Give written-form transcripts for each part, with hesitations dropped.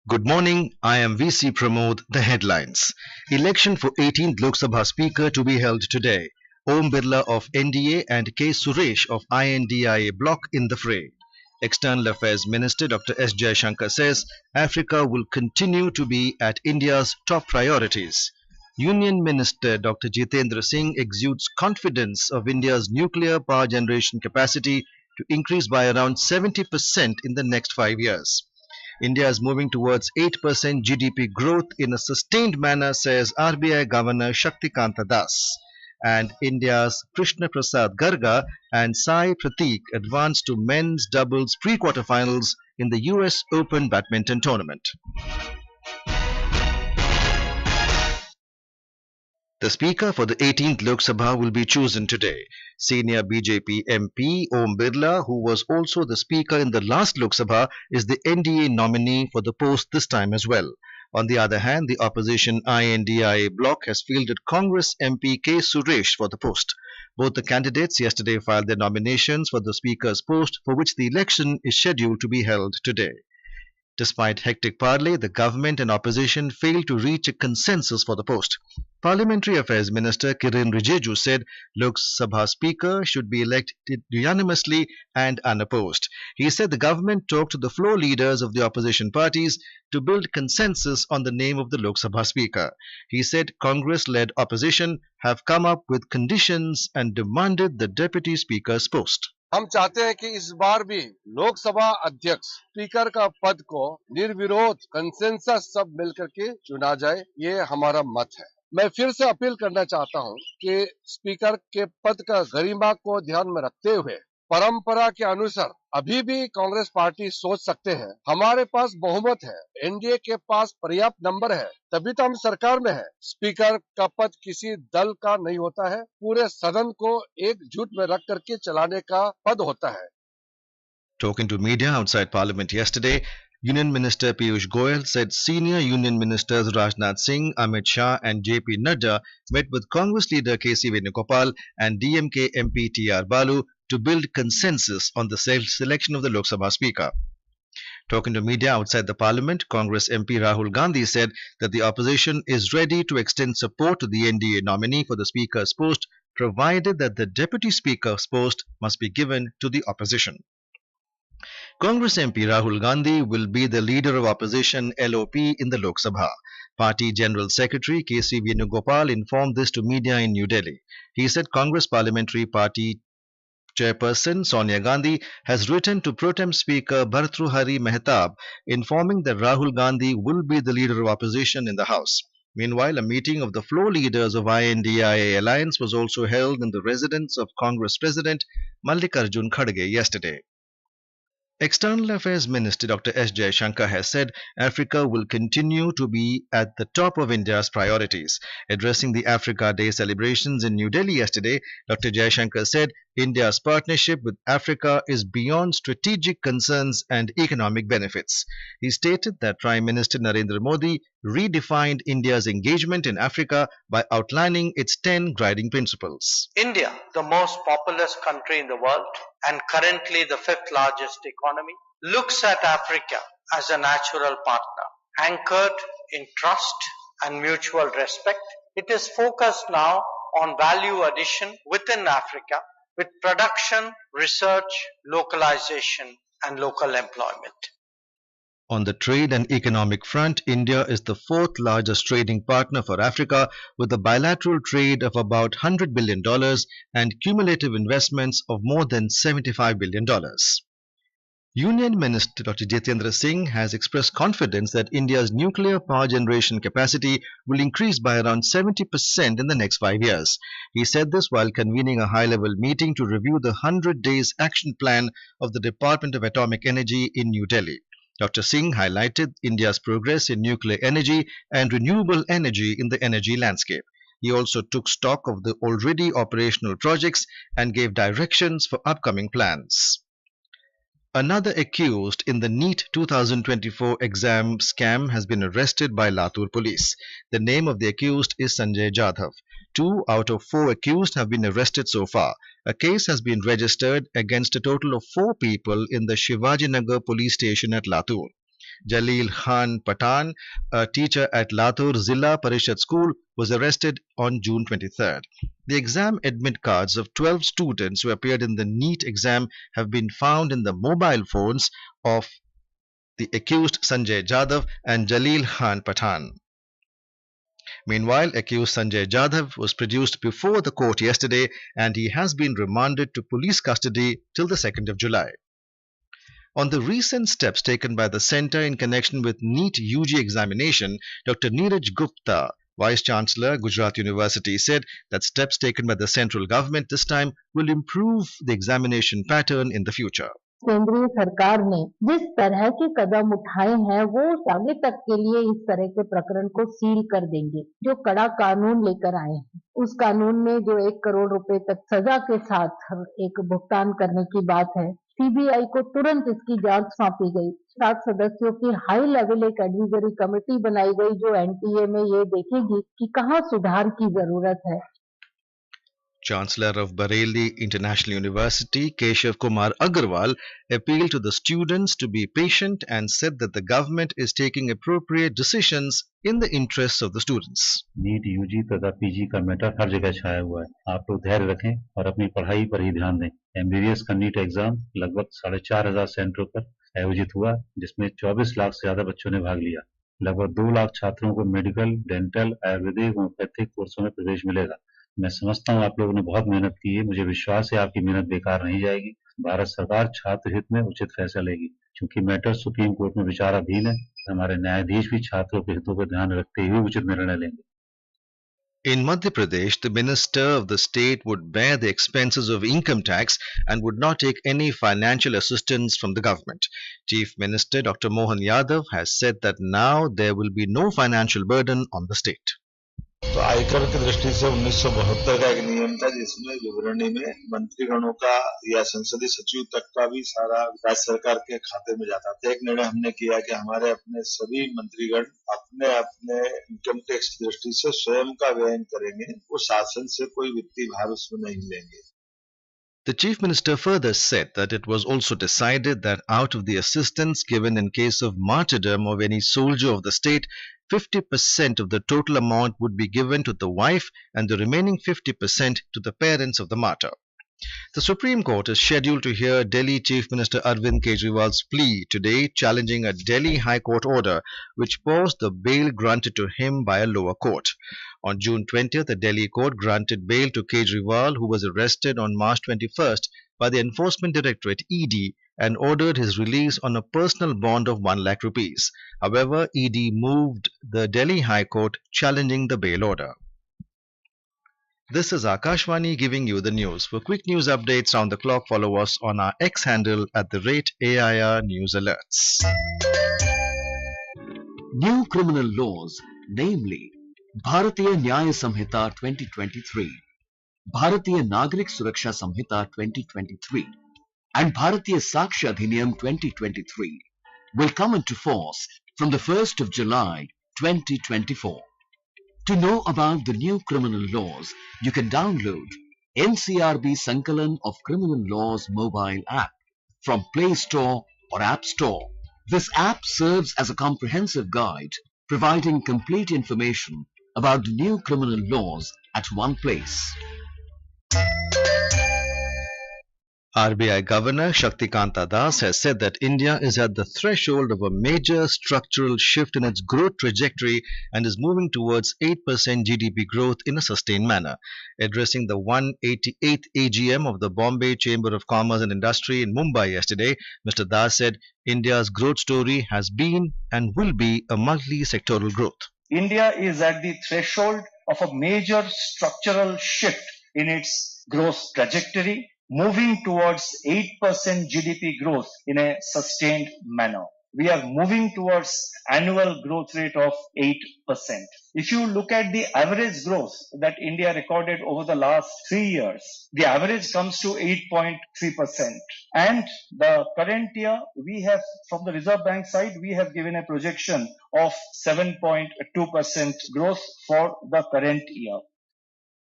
Good morning, I am VC Pramod. The headlines. Election for 18th Lok Sabha Speaker to be held today. Om Birla of NDA and K. Suresh of INDIA bloc in the fray. External Affairs Minister Dr. S. Jaishankar says Africa will continue to be at India's top priorities. Union Minister Dr. Jitendra Singh exudes confidence of India's nuclear power generation capacity to increase by around 70% in the next 5 years. India is moving towards 8% GDP growth in a sustained manner, says RBI Governor Shaktikanta. And India's Krishna Prasad Garaga and Pratheek advanced to men's doubles pre-quarterfinals in the US Open Badminton tournament. The Speaker for the 18th Lok Sabha will be chosen today. Senior BJP MP Om Birla, who was also the Speaker in the last Lok Sabha, is the NDA nominee for the post this time as well. On the other hand, the opposition INDIA bloc has fielded Congress MP K. Suresh for the post. Both the candidates yesterday filed their nominations for the Speaker's post, for which the election is scheduled to be held today. Despite hectic parley, the government and opposition failed to reach a consensus for the post. Parliamentary Affairs Minister Kiren Rijiju said Lok Sabha Speaker should be elected unanimously and unopposed. He said the government talked to the floor leaders of the opposition parties to build consensus on the name of the Lok Sabha Speaker. He said Congress-led opposition have come up with conditions and demanded the Deputy Speaker's post. हम चाहते हैं कि इस बार भी लोकसभा अध्यक्ष speaker का पद को निर्विरोध कंसेंसस सब मिलकर के चुना जाए, ये हमारा मत है। मैं फिर से अपील करना चाहता हूं कि स्पीकर के पद का गरिमा को ध्यान में रखते हुए परंपरा के अनुसार अभी भी कांग्रेस पार्टी सोच सकते हैं हमारे पास बहुमत है, एनडीए के पास पर्याप्त नंबर है, तभी तो हम सरकार में है। स्पीकर का पद किसी दल का नहीं होता है, पूरे सदन को एकजुट में रख करके चलाने का पद होता है। Talking to media outside Parliament yesterday, Union Minister Piyush Goyal said senior Union Ministers Rajnath Singh, Amit Shah and JP Nadda met with Congress leader KC Venugopal and DMK MP TR Balu to build consensus on the selection of the Lok Sabha Speaker. Talking to media outside the Parliament, Congress MP Rahul Gandhi said that the opposition is ready to extend support to the NDA nominee for the Speaker's post, provided that the Deputy Speaker's post must be given to the opposition. Congress MP Rahul Gandhi will be the leader of opposition LOP in the Lok Sabha. Party General Secretary KC Venugopal informed this to media in New Delhi. He said Congress Parliamentary Party Chairperson Sonia Gandhi has written to Pro Tem Speaker Bhartruhari Mehtab informing that Rahul Gandhi will be the leader of opposition in the House. Meanwhile, a meeting of the floor leaders of INDIA alliance was also held in the residence of Congress President Mallikarjun Kharge yesterday. External Affairs Minister Dr. S. Jaishankar has said Africa will continue to be at the top of India's priorities. Addressing the Africa Day celebrations in New Delhi yesterday, Dr. Jaishankar said India's partnership with Africa is beyond strategic concerns and economic benefits. He stated that Prime Minister Narendra Modi redefined India's engagement in Africa by outlining its 10 guiding principles. India, the most populous country in the world and currently the 5th largest economy, looks at Africa as a natural partner, anchored in trust and mutual respect. It is focused now on value addition within Africa with production, research, localization and local employment. On the trade and economic front, India is the 4th largest trading partner for Africa with a bilateral trade of about $100 billion and cumulative investments of more than $75 billion. Union Minister Dr. Jitendra Singh has expressed confidence that India's nuclear power generation capacity will increase by around 70% in the next 5 years. He said this while convening a high-level meeting to review the 100 Days Action Plan of the Department of Atomic Energy in New Delhi. Dr. Singh highlighted India's progress in nuclear energy and renewable energy in the energy landscape. He also took stock of the already operational projects and gave directions for upcoming plans. Another accused in the NEET 2024 exam scam has been arrested by Latur police. The name of the accused is Sanjay Jadhav. 2 out of 4 accused have been arrested so far. A case has been registered against a total of 4 people in the Shivajinagar police station at Latur. Jalil Khan Pathan, a teacher at Latur Zilla Parishad School, was arrested on June 23rd. The exam admit cards of 12 students who appeared in the NEET exam have been found in the mobile phones of the accused Sanjay Jadhav and Jalil Khan Pathan. Meanwhile, accused Sanjay Jadhav was produced before the court yesterday and he has been remanded to police custody till the 2nd of July. On the recent steps taken by the centre in connection with NEET UG examination, Dr. Neeraj Gupta, Vice Chancellor, Gujarat University, said that steps taken by the central government this time will improve the examination pattern in the future. केंद्रीय सरकार ने जिस तरह के कदम उठाए हैं वो आगे तक के लिए इस तरह के प्रकरण को सील कर देंगे। जो कड़ा कानून लेकर आए हैं उस कानून में जो 1 करोड़ रुपए तक सजा के साथ एक भुगतान करने की बात है, सीबीआई को तुरंत इसकी जांच सौंपी गई। 7 सदस्यों की हाई लेवल एक एडवाइजरी कमेटी बनाई गई जो एनटीए में ये देखेगी कि कहाँ सुधार की जरूरत है। Chancellor of Bareilly International University, Keshav Kumar Agarwal, appealed to the students to be patient and said that the government is taking appropriate decisions in the interests of the students. NEET UG तथा PG का matter हर जगह छाया हुआ है। आप लोग धैर्य रखें और अपनी पढ़ाई पर ही ध्यान दें। एमबीबीएस का नीट एग्जाम लगभग 4,500 सेंटरों पर आयोजित हुआ, जिसमें 24 लाख से ज्यादा बच्चों ने भाग लिया। लगभग 2 लाख छात्रों को मेडिकल, डेंटल, आयुर्वेदिक, होम्योपैथिक कोर्सों में प्रवेश मिलेगा। मैं समझता हूँ आप लोगों ने बहुत मेहनत की है। मुझे विश्वास है आपकी मेहनत बेकार नहीं जाएगी। भारत सरकार छात्र हित में उचित फैसला लेगी। क्योंकि मैटर सुप्रीम कोर्ट में विचाराधीन है, हमारे न्यायाधीश भी छात्रों के हितों को ध्यान रखते हुए उचित निर्णय लेंगे। In Madhya Pradesh, the minister of the state would bear the expenses of income tax and would not take any financial assistance from the government. Chief Minister Dr. Mohan Yadav has said that now there will be no financial burden on the state. तो आयकर की दृष्टि से 1972 का एक नियम था जिसमें विवरणी में मंत्रीगणों का या संसदीय सचिव तक का भी सारा राज्य सरकार के खाते में जाता था। एक निर्णय हमने किया कि हमारे अपने सभी मंत्रीगण अपने अपने इनकम टैक्स की दृष्टि से स्वयं का व्यय करेंगे, वो शासन से कोई वित्तीय भार उसमें नहीं लेंगे। The Chief Minister further said that it was also decided that out of the assistance given in case of martyrdom of any soldier of the state, 50% of the total amount would be given to the wife and the remaining 50% to the parents of the martyr. The Supreme Court is scheduled to hear Delhi Chief Minister Arvind Kejriwal's plea today, challenging a Delhi High Court order which paused the bail granted to him by a lower court. On June 20th, the Delhi court granted bail to Kejriwal, who was arrested on March 21st by the Enforcement Directorate ED and ordered his release on a personal bond of 1 lakh rupees. However, ED moved the Delhi High Court challenging the bail order. This is Akashvani giving you the news. For quick news updates round the clock, follow us on our X handle @AIR News Alerts. New criminal laws, namely Bharatiya Nyaya Samhita 2023, Bharatiya Nagrik Suraksha Samhita 2023 and Bharatiya Sakshya Adhiniyam 2023 will come into force from the 1st of July 2024. To know about the new criminal laws, you can download NCRB Sankalan of Criminal Laws mobile app from Play Store or App Store. This app serves as a comprehensive guide, providing complete information about the new criminal laws at one place. RBI Governor Shaktikanta has said that India is at the threshold of a major structural shift in its growth trajectory and is moving towards 8% GDP growth in a sustained manner. Addressing the 188th AGM of the Bombay Chamber of Commerce and Industry in Mumbai yesterday, Mr. Das said India's growth story has been and will be a multi-sectoral growth. India is at the threshold of a major structural shift in its growth trajectory, moving towards 8% GDP growth in a sustained manner. We are moving towards annual growth rate of 8%. If you look at the average growth that India recorded over the last 3 years, the average comes to 8.3%. And the current year, we have, from the Reserve Bank side, we have given a projection of 7.2% growth for the current year.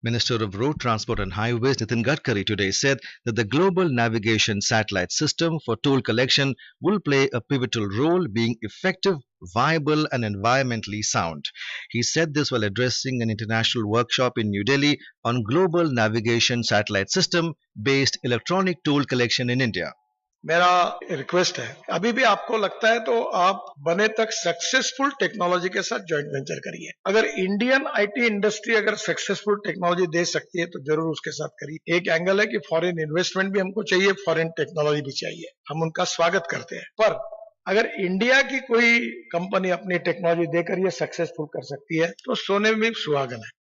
Minister of Road Transport and Highways Nitin Gadkari today said that the global navigation satellite system for toll collection will play a pivotal role, being effective, viable and environmentally sound. He said this while addressing an international workshop in New Delhi on global navigation satellite system based electronic toll collection in India. मेरा request है अभी भी आपको लगता है तो आप बने तक सक्सेसफुल टेक्नोलॉजी के साथ जॉइंट वेंचर करिए अगर इंडियन आईटी इंडस्ट्री अगर सक्सेसफुल टेक्नोलॉजी दे सकती है तो जरूर उसके साथ करिए एक एंगल है कि फॉरेन इन्वेस्टमेंट भी हमको चाहिए फॉरेन टेक्नोलॉजी भी चाहिए हम उनका स्वागत करते हैं पर अगर इंडिया की कोई कंपनी अपनी टेक्नोलॉजी देकर ये सक्सेसफुल कर सकती है तो सोने में सुहागन है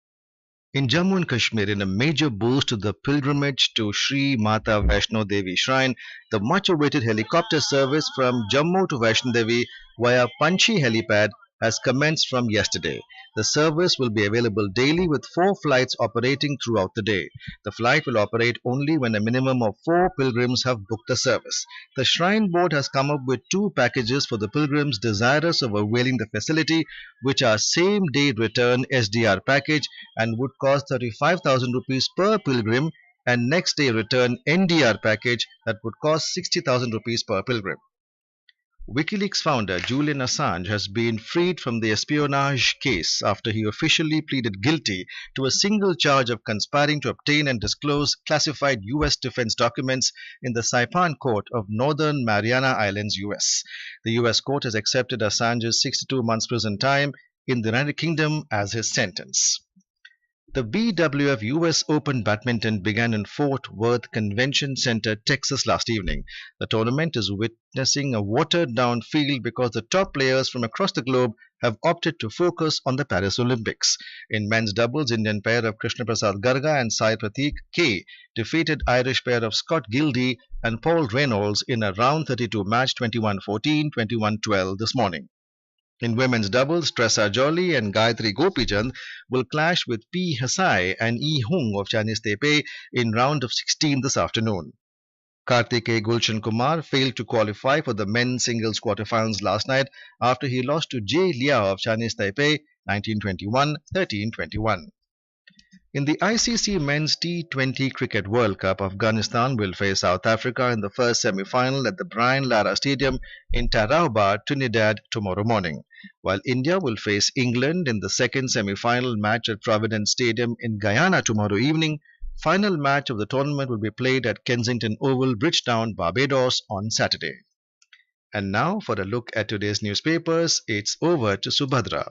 In Jammu and Kashmir, in a major boost to the pilgrimage to Sri Mata Vaishno Devi Shrine, the much-awaited helicopter service from Jammu to Vaishno Devi via Panchi helipad has commenced from yesterday. The service will be available daily with 4 flights operating throughout the day. The flight will operate only when a minimum of 4 pilgrims have booked the service. The Shrine Board has come up with 2 packages for the pilgrims desirous of availing the facility, which are same-day return SDR package and would cost 35,000 rupees per pilgrim, and next-day return NDR package that would cost 60,000 rupees per pilgrim. WikiLeaks founder Julian Assange has been freed from the espionage case after he officially pleaded guilty to a single charge of conspiring to obtain and disclose classified US defense documents in the Saipan court of Northern Mariana Islands, US. The US court has accepted Assange's 62 months prison time in the United Kingdom as his sentence. The BWF US Open Badminton began in Fort Worth Convention Center, Texas last evening. The tournament is witnessing a watered-down field because the top players from across the globe have opted to focus on the Paris Olympics. In men's doubles, Indian pair of Krishna Prasad Garaga and Pratheek K defeated Irish pair of Scott Gildy and Paul Reynolds in a round 32 match 21-14, 21-12 this morning. In women's doubles, Tressa Jolly and Gayatri Gopichand will clash with P. Hasai and Yi Hung of Chinese Taipei in round of 16 this afternoon. Kartikeya Gulshan Kumar failed to qualify for the men's singles quarterfinals last night after he lost to Jay Liao of Chinese Taipei 19-21, 13-21. In the ICC Men's T20 Cricket World Cup, Afghanistan will face South Africa in the first semi-final at the Brian Lara Stadium in Tarawa, Trinidad tomorrow morning, while India will face England in the second semi-final match at Providence Stadium in Guyana tomorrow evening. Final match of the tournament will be played at Kensington Oval, Bridgetown, Barbados on Saturday. And now for a look at today's newspapers, it's over to Subhadra.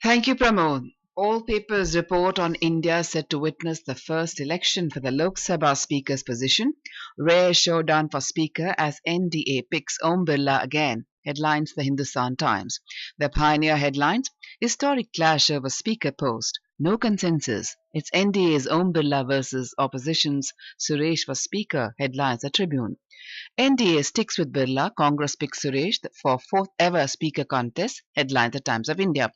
Thank you, Pramod. All papers report on India set to witness the first election for the Lok Sabha Speaker's position. Rare showdown for Speaker as NDA picks Om Birla again, headlines the Hindustan Times. The Pioneer headlines, historic clash over Speaker post. No consensus. It's NDA's Om Birla versus opposition's Suresh for Speaker, headlines the Tribune. NDA sticks with Birla, Congress picks Suresh for 4th ever Speaker contest, headlines the Times of India.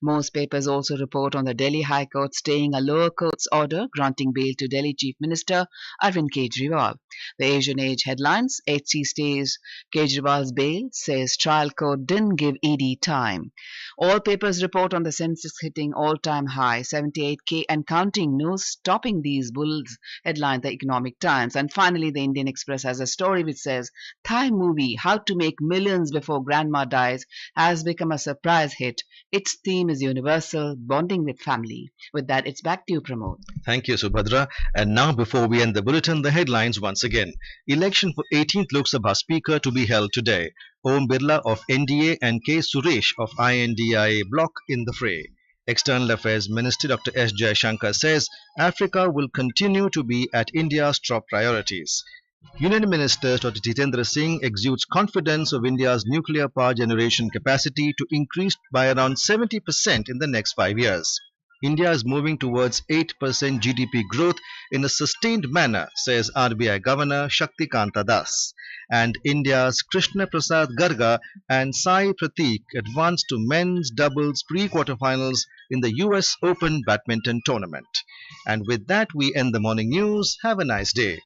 Most papers also report on the Delhi High Court staying a lower court's order granting bail to Delhi Chief Minister Arvind Kejriwal. The Asian Age headlines, HC stays Kejriwal's bail, says trial court didn't give ED time. All papers report on the census hitting all-time high, 78K and counting, no stopping these bulls, headline the Economic Times. And finally, the Indian Express has a story which says, Thai movie, How to Make Millions Before Grandma Dies, has become a surprise hit. Its theme is universal, bonding with family. With that, it's back to you, Pramod. Thank you, Subhadra. And now, before we end the bulletin, the headlines once again. Election for 18th Lok Sabha Speaker to be held today. Om Birla of NDA and K. Suresh of INDIA bloc in the fray. External Affairs Minister Dr. S. Jaishankar says Africa will continue to be at India's top priorities. Union Minister Dr. Jitendra Singh exudes confidence of India's nuclear power generation capacity to increase by around 70% in the next 5 years. India is moving towards 8% GDP growth in a sustained manner, says RBI Governor Shaktikanta Das. And India's Krishna Prasad Garaga and Pratheek advanced to men's doubles pre-quarterfinals in the US Open Badminton tournament. And with that, we end the morning news. Have a nice day.